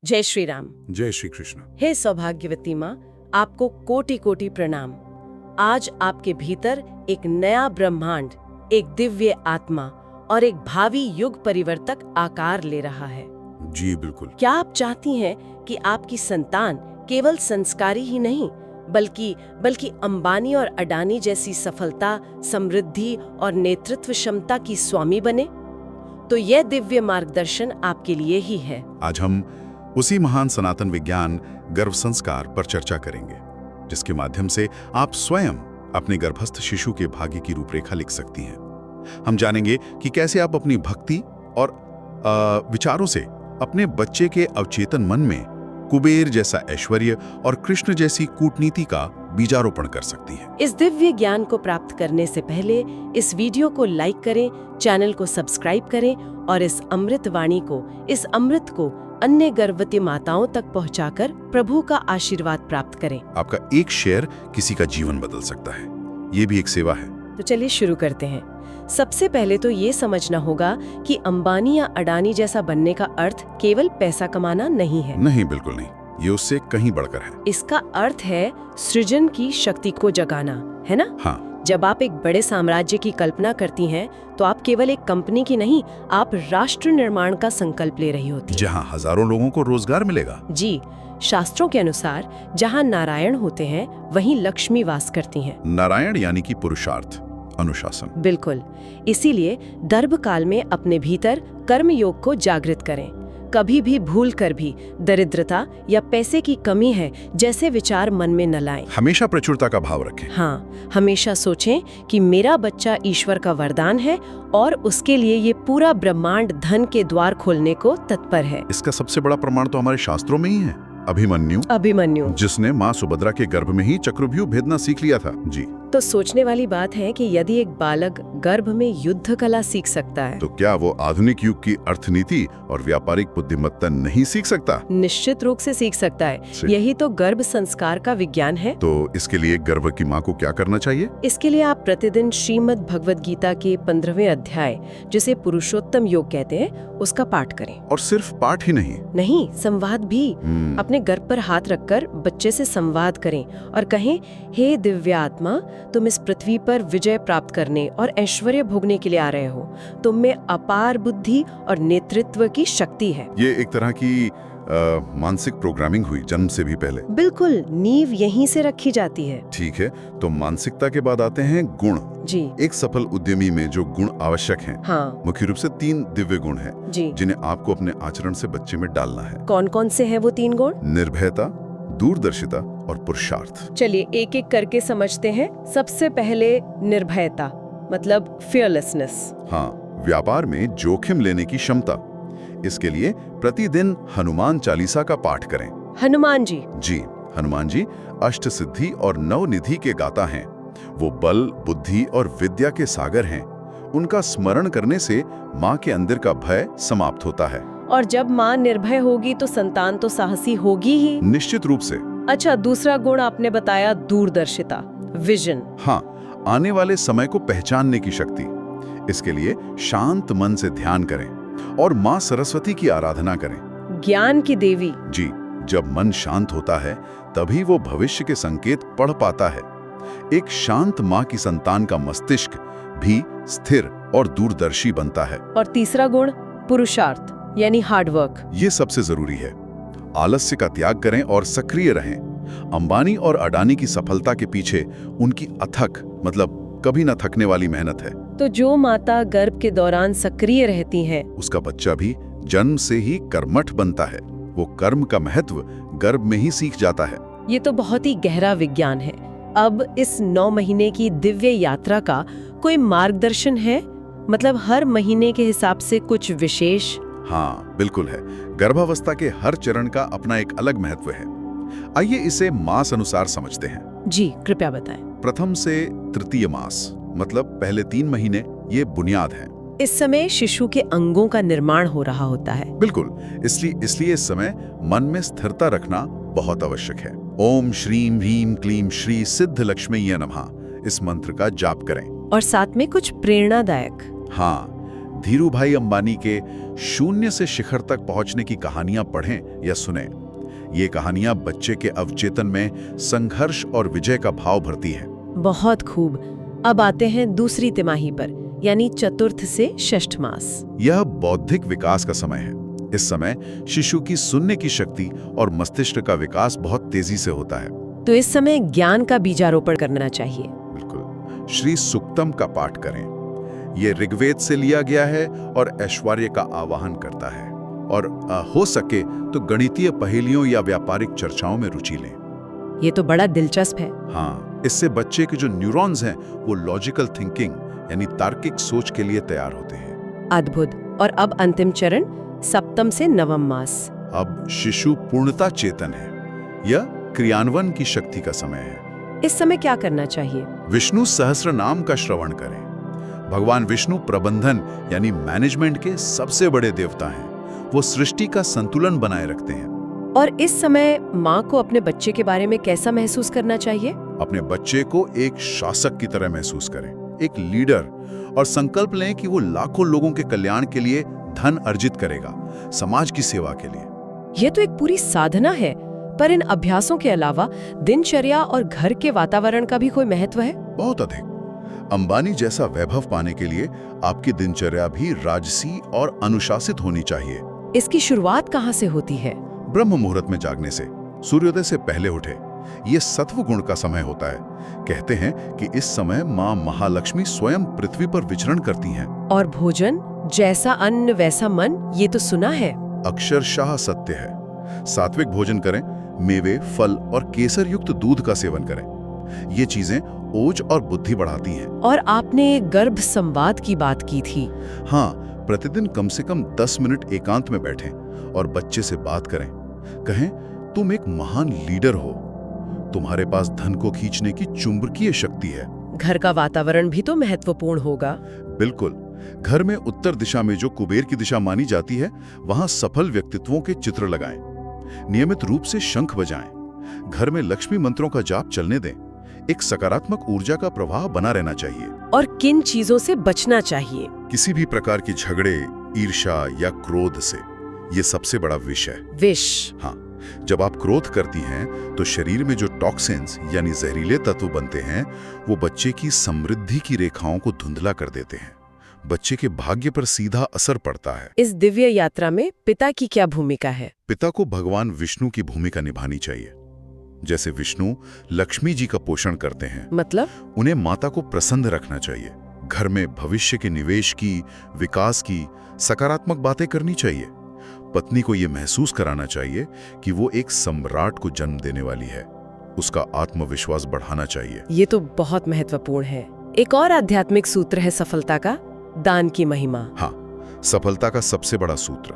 जय श्री राम। जय श्री कृष्ण। हे सौभाग्यवती माँ, आपको कोटि कोटि प्रणाम। आज आपके भीतर एक नया ब्रह्मांड, एक दिव्य आत्मा और एक भावी युग परिवर्तक आकार ले रहा है। जी बिल्कुल। क्या आप चाहती हैं कि आपकी संतान केवल संस्कारी ही नहीं बल्कि अंबानी और अडानी जैसी सफलता, समृद्धि और नेतृत्व क्षमता की स्वामी बने? तो यह दिव्य मार्गदर्शन आपके लिए ही है। आज हम उसी महान सनातन विज्ञान गर्भ संस्कार पर चर्चा करेंगे, जिसके माध्यम से आप स्वयं अपने गर्भस्थ शिशु के भाग्य की रूपरेखा लिख सकती हैं। हम जानेंगे कि कैसे आप अपनी भक्ति और विचारों से अपने बच्चे के अवचेतन मन में कुबेर जैसा ऐश्वर्य और कृष्ण जैसी कूटनीति का बीजारोपण कर सकती हैं। इस दिव्य ज्ञान को प्राप्त करने से पहले इस वीडियो को लाइक करें, चैनल को सब्सक्राइब करें और इस अमृत वाणी को, इस अमृत को अन्य गर्भवती माताओं तक पहुंचाकर प्रभु का आशीर्वाद प्राप्त करें। आपका एक शेयर किसी का जीवन बदल सकता है। ये भी एक सेवा है। तो चलिए शुरू करते हैं। सबसे पहले तो ये समझना होगा कि अंबानी या अडानी जैसा बनने का अर्थ केवल पैसा कमाना नहीं है। नहीं, बिल्कुल नहीं। ये उससे कहीं बढ़कर है। इसका अर्थ है सृजन की शक्ति को जगाना, है ना? हाँ। जब आप एक बड़े साम्राज्य की कल्पना करती हैं, तो आप केवल एक कंपनी की नहीं, आप राष्ट्र निर्माण का संकल्प ले रही होती हैं। जहां हजारों लोगों को रोजगार मिलेगा। जी, शास्त्रों के अनुसार जहां नारायण होते हैं, वहीं लक्ष्मी वास करती हैं। नारायण यानी कि पुरुषार्थ, अनुशासन। बिल्कुल। इसीलिए गर्भकाल में अपने भीतर कर्म योग को जागृत करें। कभी भी भूल कर भी दरिद्रता या पैसे की कमी है जैसे विचार मन में न लाएं। हमेशा प्रचुरता का भाव रखें। हाँ, हमेशा सोचें कि मेरा बच्चा ईश्वर का वरदान है और उसके लिए ये पूरा ब्रह्मांड धन के द्वार खोलने को तत्पर है। इसका सबसे बड़ा प्रमाण तो हमारे शास्त्रों में ही है। अभिमन्यु, जिसने माँ सुभद्रा के गर्भ में ही चक्रव्यूह भेदना सीख लिया था। जी। तो सोचने वाली बात है कि यदि एक बालक गर्भ में युद्ध कला सीख सकता है, तो क्या वो आधुनिक युग की अर्थनीति और व्यापारिक बुद्धिमत्ता नहीं सीख सकता? निश्चित रूप से सीख सकता है। यही तो गर्भ संस्कार का विज्ञान है। तो इसके लिए गर्भ की माँ को क्या करना चाहिए? इसके लिए आप प्रतिदिन श्रीमद् भगवद गीता के 15वें अध्याय, जिसे पुरुषोत्तम योग कहते हैं, उसका पाठ करें। और सिर्फ पाठ ही नहीं, संवाद भी। अपने गर्भ पर हाथ रखकर बच्चे से संवाद करें और कहें, हे दिव्य आत्मा, तुम इस पृथ्वी पर विजय प्राप्त करने और ऐश्वर्य भोगने के लिए आ रहे हो। तुम में अपार बुद्धि और नेतृत्व की शक्ति है। ये एक तरह की मानसिक प्रोग्रामिंग हुई जन्म से भी पहले। बिल्कुल, नींव यहीं से रखी जाती है। ठीक है, तो मानसिकता के बाद आते हैं गुण। जी। एक सफल उद्यमी में जो गुण आवश्यक हैं, हाँ, मुख्य रूप से 3 दिव्य गुण हैं, जी, जिन्हें आपको अपने आचरण से बच्चे में डालना है। कौन कौन से हैं वो 3 गुण? निर्भयता, दूरदर्शिता और पुरुषार्थ। चलिए एक एक करके समझते हैं। सबसे पहले निर्भयता, मतलब फियरलेसनेस। हाँ, व्यापार में जोखिम लेने की क्षमता। इसके लिए प्रतिदिन हनुमान चालीसा का पाठ करें। हनुमान जी? जी, हनुमान जी अष्ट सिद्धि और नवनिधि के गाता हैं। वो बल, बुद्धि और विद्या के सागर हैं। उनका स्मरण करने से माँ के अंदर का भय समाप्त होता है। और जब माँ निर्भय होगी तो संतान तो साहसी होगी ही। निश्चित रूप से। अच्छा, दूसरा गुण आपने बताया दूरदर्शिता, विजन। हाँ, आने वाले समय को पहचानने की शक्ति। इसके लिए शांत मन से ध्यान करें और माँ सरस्वती की आराधना करें। ज्ञान की देवी। जी, जब मन शांत होता है तभी वो भविष्य के संकेत पढ़ पाता है। एक शांत माँ की संतान का मस्तिष्क भी स्थिर और दूरदर्शी बनता है। और तीसरा गुण पुरुषार्थ, यानी हार्डवर्क। ये सबसे जरूरी है। आलस्य का त्याग करें और सक्रिय रहें। अंबानी और अडानी की सफलता के पीछे उनकी अथक, मतलब कभी न थकने वाली मेहनत है। तो जो माता गर्भ के दौरान सक्रिय रहती हैं, उसका बच्चा भी जन्म से ही कर्मठ बनता है। वो कर्म का महत्व गर्भ में ही सीख जाता है। ये तो बहुत ही गहरा विज्ञान है। अब इस 9 महीने की दिव्य यात्रा का कोई मार्गदर्शन है? मतलब हर महीने के हिसाब से कुछ विशेष? हाँ, बिल्कुल है। गर्भावस्था के हर चरण का अपना एक अलग महत्व है। आइए इसे मास अनुसार समझते हैं। जी, कृपया बताएं। प्रथम से तृतीय मास, मतलब पहले 3 महीने, ये बुनियाद है। इस समय शिशु के अंगों का निर्माण हो रहा होता है। बिल्कुल, इसलिए इस समय मन में स्थिरता रखना बहुत आवश्यक है। ओम श्रीम ह्रीम क्लीम श्री सिद्ध लक्ष्मीये नमः, इस मंत्र का जाप करें। और साथ में कुछ प्रेरणादायक। हाँ, धीरूभाई अंबानी के शून्य से शिखर तक पहुंचने की कहानियां पढ़ें या सुनें। ये कहानियां बच्चे के अवचेतन में संघर्ष और विजय का भाव भरती है। बहुत खूब। अब आते हैं दूसरी तिमाही पर, यानी चतुर्थ से षष्ठ मास। यह बौद्धिक विकास का समय है। इस समय शिशु की सुनने की शक्ति और मस्तिष्क का विकास बहुत तेजी से होता है। तो इस समय ज्ञान का बीजारोपण करना चाहिए। बिल्कुल। श्री सुक्तम का पाठ करें। ये ऋग्वेद से लिया गया है और ऐश्वर्य का आवाहन करता है। और हो सके तो गणितीय पहेलियों या व्यापारिक चर्चाओं में रुचि लें। ये तो बड़ा दिलचस्प है। हाँ, इससे बच्चे के जो न्यूरॉन्स हैं वो लॉजिकल थिंकिंग यानी तार्किक सोच के लिए तैयार होते हैं। अद्भुत। और अब अंतिम चरण, सप्तम से नवम मास। अब शिशु पूर्णता चेतन है। यह क्रियान्वयन की शक्ति का समय है। इस समय क्या करना चाहिए? विष्णु सहस्त्र नाम का श्रवण करें। भगवान विष्णु प्रबंधन यानी मैनेजमेंट के सबसे बड़े देवता हैं। वो सृष्टि का संतुलन बनाए रखते हैं। और इस समय माँ को अपने बच्चे के बारे में कैसा महसूस करना चाहिए? अपने बच्चे को एक शासक की तरह महसूस करें, एक लीडर, और संकल्प लें कि वो लाखों लोगों के कल्याण के लिए धन अर्जित करेगा, समाज की सेवा के लिए। यह तो एक पूरी साधना है। पर इन अभ्यासों के अलावा दिनचर्या और घर के वातावरण का भी कोई महत्व है? बहुत अधिक। अंबानी जैसा वैभव पाने के लिए आपकी दिनचर्या भी राजसी और अनुशासित होनी चाहिए। इसकी शुरुआत कहाँ से होती है? ब्रह्म मुहूर्त में जागने से, सूर्योदय से पहले उठे। ये सत्व गुण का समय होता है। कहते हैं कि इस समय माँ महालक्ष्मी स्वयं पृथ्वी पर विचरण करती हैं। और भोजन, जैसा अन्न वैसा मन, ये तो सुना है। अक्षरशः सत्य है। सात्विक भोजन करें, मेवे, फल और केसर युक्त दूध का सेवन करें। ये चीजें ओज और बुद्धि बढ़ाती हैं। और आपने गर्भ संवाद की बात की थी। हाँ, प्रतिदिन कम से कम 10 मिनट एकांत में बैठें और बच्चे से बात करें। कहें, तुम एक महान लीडर हो, तुम्हारे पास धन को खींचने की चुंबकीय शक्ति है। घर का वातावरण भी तो महत्वपूर्ण होगा। बिल्कुल। घर में उत्तर दिशा में जो कुबेर की दिशा मानी जाती है, वहां सफल व्यक्तित्वों के चित्र लगाएं। नियमित रूप से शंख बजाएं। घर में लक्ष्मी मंत्रों का जाप चलने दें। एक सकारात्मक ऊर्जा का प्रवाह बना रहना चाहिए। और किन चीजों से बचना चाहिए? किसी भी प्रकार की झगड़े, ईर्ष्या या क्रोध से। ये सबसे बड़ा विष है। विष? हाँ, जब आप क्रोध करती हैं तो शरीर में जो टॉक्सिन्स यानी जहरीले तत्व बनते हैं, वो बच्चे की समृद्धि की रेखाओं को धुंधला कर देते हैं। बच्चे के भाग्य पर सीधा असर पड़ता है। इस दिव्य यात्रा में पिता की क्या भूमिका है? पिता को भगवान विष्णु की भूमिका निभानी चाहिए। जैसे विष्णु लक्ष्मी जी का पोषण करते हैं, मतलब? उन्हें माता को प्रसन्न रखना चाहिए। घर में भविष्य के निवेश की, विकास की सकारात्मक बातें करनी चाहिए। पत्नी को यह महसूस कराना चाहिए कि वो एक सम्राट को जन्म देने वाली है। उसका आत्मविश्वास बढ़ाना चाहिए। ये तो बहुत महत्वपूर्ण है। एक और आध्यात्मिक सूत्र है सफलता का, दान की महिमा। हाँ, सफलता का सबसे बड़ा सूत्र।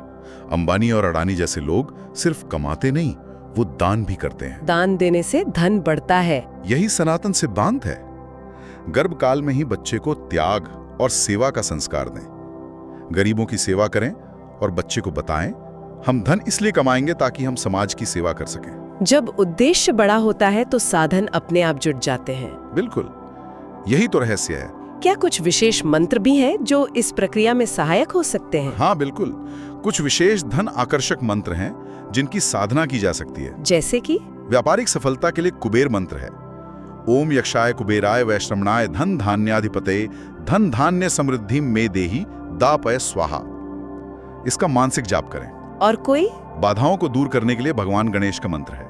अंबानी और अडानी जैसे लोग सिर्फ कमाते नहीं, वो दान भी करते हैं। दान देने से धन बढ़ता है। यही सनातन सिद्धांत है। गर्भकाल में ही बच्चे को त्याग और सेवा का संस्कार दें। गरीबों की सेवा करें और बच्चे को बताएं, हम धन इसलिए कमाएंगे ताकि हम समाज की सेवा कर सकें। जब उद्देश्य बड़ा होता है तो साधन अपने आप जुट जाते हैं। बिल्कुल, यही तो रहस्य है। क्या कुछ विशेष मंत्र भी हैं जो इस प्रक्रिया में सहायक हो सकते हैं? हाँ बिल्कुल, कुछ विशेष धन आकर्षक मंत्र हैं जिनकी साधना की जा सकती है। जैसे कि व्यापारिक सफलता के लिए कुबेर मंत्र है। ओम यक्षाय कुबेराय वैश्रमणाय धन धान्याधिपते धन धान्य समृद्धि में देहि दापय स्वाहा। इसका मानसिक जाप करें। और कोई? बाधाओं को दूर करने के लिए भगवान गणेश का मंत्र है।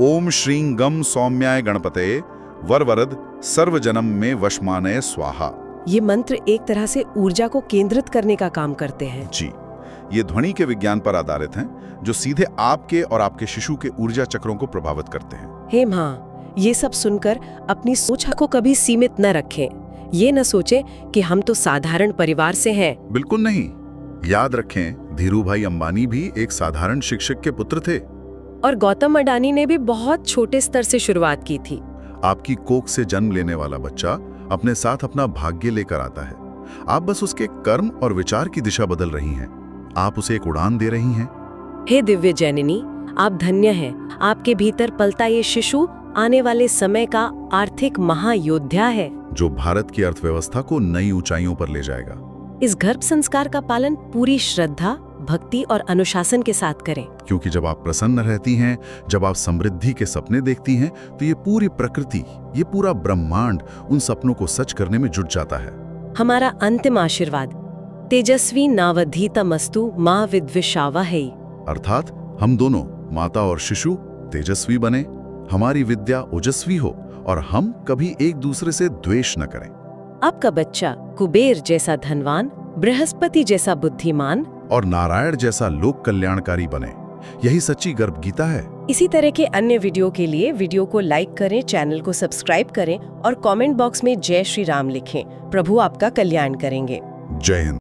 ओम श्रीं गम सौम्याय गणपते वर वरद सर्व जन्म में वशमानय स्वाहा। ये मंत्र एक तरह से ऊर्जा को केंद्रित करने का काम करते हैं। जी, ये ध्वनि के विज्ञान पर आधारित हैं, जो सीधे आपके और आपके शिशु के ऊर्जा चक्रों को प्रभावित करते हैं। हे माँ, ये सब सुनकर अपनी सोच को कभी सीमित न रखें। ये न सोचें कि हम तो साधारण परिवार से हैं। बिल्कुल नहीं। याद रखें, धीरूभाई अंबानी भी एक साधारण शिक्षक के पुत्र थे। और गौतम अडानी ने भी बहुत छोटे स्तर से शुरुआत की थी। आपकी कोख से जन्म लेने वाला बच्चा अपने साथ अपना भाग्य लेकर आता है। आप बस उसके कर्म और विचार की दिशा बदल रही हैं। आप उसे एक उड़ान दे रही हैं। हे दिव्य जननी, आप धन्य हैं। आपके भीतर पलता ये शिशु आने वाले समय का आर्थिक महायोद्धा है, जो भारत की अर्थव्यवस्था को नई ऊंचाइयों पर ले जाएगा। इस गर्भ संस्कार का पालन पूरी श्रद्धा, भक्ति और अनुशासन के साथ करें। क्योंकि जब आप प्रसन्न रहती हैं, जब आप समृद्धि के सपने देखती हैं, तो ये पूरी प्रकृति, ये पूरा ब्रह्मांड उन सपनों को सच करने में जुट जाता है। हमारा अंतिम आशीर्वाद, तेजस्वी नावधीतमस्तु माँ विद्विषावहै। अर्थात हम दोनों, माता और शिशु, तेजस्वी बने, हमारी विद्या ओजस्वी हो और हम कभी एक दूसरे से द्वेष न करें। आपका बच्चा कुबेर जैसा धनवान, बृहस्पति जैसा बुद्धिमान और नारायण जैसा लोक कल्याणकारी बने। यही सच्ची गर्भ गीता है। इसी तरह के अन्य वीडियो के लिए वीडियो को लाइक करें, चैनल को सब्सक्राइब करें और कमेंट बॉक्स में जय श्री राम लिखें। प्रभु आपका कल्याण करेंगे। जय हिंद।